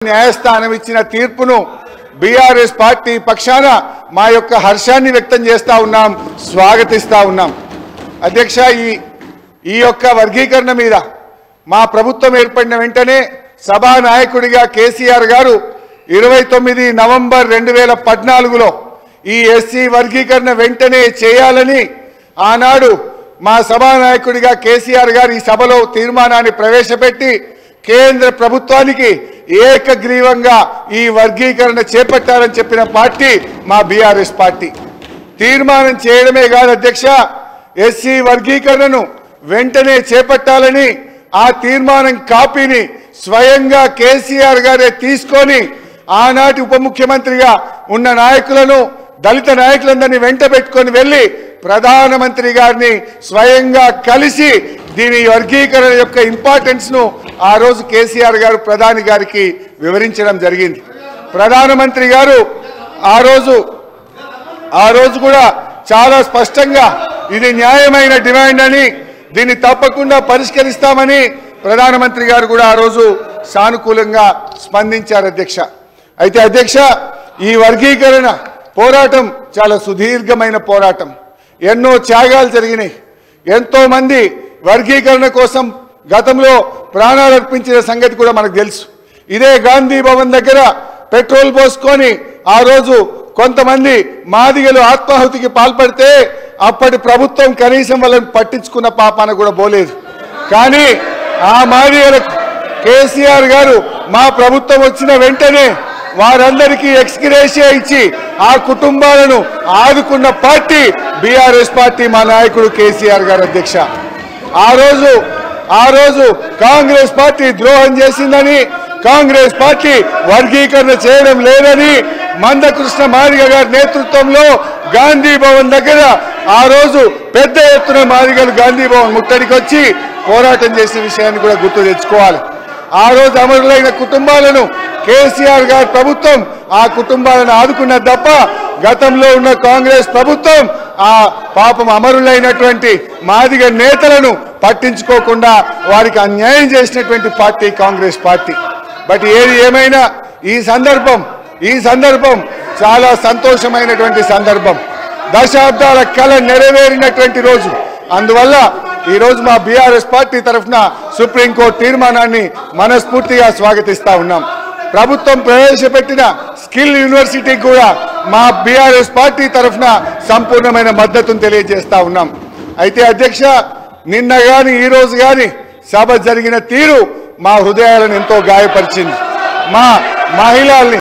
న్యాయస్థానం ఇచ్చిన తీర్పును బీఆర్ఎస్ పార్టీ పక్షాన మా యొక్క హర్షాన్ని వ్యక్తం చేస్తా ఉన్నాం, స్వాగతిస్తా ఉన్నాం. అధ్యక్ష, ఈ యొక్క వర్గీకరణ మీద మా ప్రభుత్వం ఏర్పడిన వెంటనే సభానాయకుడిగా కేసీఆర్ గారు 29 నవంబర్ 2014లో ఈ ఎస్సీ వర్గీకరణ వెంటనే చేయాలని ఆనాడు మా సభానాయకుడిగా కేసీఆర్ గారు ఈ సభలో తీర్మానాన్ని ప్రవేశపెట్టి కేంద్ర ప్రభుత్వానికి ఏకగ్రీవంగా ఈ వర్గీకరణ చేపట్టాలని చెప్పిన పార్టీ మా బీఆర్ఎస్ పార్టీ. తీర్మానం చేయడమే కాదు అధ్యక్ష, ఎస్సీ వర్గీకరణను వెంటనే చేపట్టాలని ఆ తీర్మానం కాపీని స్వయంగా కేసీఆర్ గారే తీసుకొని ఆనాటి ఉప ముఖ్యమంత్రిగా ఉన్న నాయకులను, దళిత నాయకులందరినీ వెంట పెట్టుకొని వెళ్ళి ప్రధానమంత్రి గారిని స్వయంగా కలిసి దీని వర్గీకరణ యొక్క ఇంపార్టెన్స్ ను ఆ రోజు కేసీఆర్ గారు ప్రధాని గారికి వివరించడం జరిగింది. ప్రధానమంత్రి గారు ఆ రోజు కూడా చాలా స్పష్టంగా ఇది న్యాయమైన డిమాండ్ అని, దీన్ని తప్పకుండా పరిష్కరిస్తామని ప్రధానమంత్రి గారు కూడా ఆ రోజు సానుకూలంగా స్పందించారు అధ్యక్ష. అయితే అధ్యక్ష, ఈ వర్గీకరణ పోరాటం చాలా సుదీర్ఘమైన పోరాటం. ఎన్నో త్యాగాలు జరిగినాయి. ఎంతో మంది వర్గీకరణ కోసం గతంలో ప్రాణాలు అర్పించిన సంగతి కూడా మనకు తెలుసు. ఇదే గాంధీ భవన్ దగ్గర పెట్రోల్ పోసుకొని ఆ రోజు కొంతమంది మాదిగలు ఆత్మాహుతికి పాల్పడితే అప్పటి ప్రభుత్వం కనీసం వాళ్ళని పట్టించుకున్న పాపాన కూడా పోలేదు. కానీ ఆ మాదిగలకు కేసీఆర్ గారు మా ప్రభుత్వం వచ్చిన వెంటనే వారందరికీ ఎక్స్గ్రేషియా ఇచ్చి ఆ కుటుంబాలను ఆదుకున్న పార్టీ బీఆర్ఎస్ పార్టీ, మా నాయకుడు కేసీఆర్ గారు అధ్యక్ష. ఆ రోజు కాంగ్రెస్ పార్టీ ద్రోహం చేసిందని, కాంగ్రెస్ పార్టీ వర్గీకరణ చేయడం లేదని మందకృష్ణ మాదిగ గారి నేతృత్వంలో గాంధీ భవన్ దగ్గర ఆ రోజు పెద్ద ఎత్తున మాదిగలు గాంధీ భవన్ ముట్టడికి వచ్చి పోరాటం చేసిన విషయాన్ని కూడా గుర్తు తెచ్చుకోవాలి. ఆ రోజు అమరులైన కుటుంబాలను కేసీఆర్ గారి ప్రభుత్వం ఆ కుటుంబాలను ఆదుకున్నది తప్ప గతంలో ఉన్న కాంగ్రెస్ ప్రభుత్వం ఆ పాపం అమరులైనటువంటి మాదిగ నేతలను పట్టించుకోకుండా వారికి అన్యాయం చేసినటువంటి పార్టీ కాంగ్రెస్ పార్టీ. బట్ ఏది ఏమైనా ఈ సందర్భం చాలా సంతోషమైనటువంటి సందర్భం. దశాబ్దాల కళ నెరవేరినటువంటి రోజు. అందువల్ల ఈ రోజు మా బీఆర్ఎస్ పార్టీ తరఫున సుప్రీంకోర్టు తీర్మానాన్ని మనస్ఫూర్తిగా స్వాగతిస్తా ఉన్నాం. ప్రభుత్వం ప్రవేశపెట్టిన స్కిల్ యూనివర్సిటీకి కూడా మా బీఆర్ఎస్ పార్టీ తరఫున సంపూర్ణమైన మద్దతును తెలియజేస్తా ఉన్నాం. అయితే అధ్యక్ష, నిన్న గాని ఈ రోజు గాని సభ జరిగిన తీరు మా హృదయాలను ఎంతో గాయపరిచింది. మా మహిళల్ని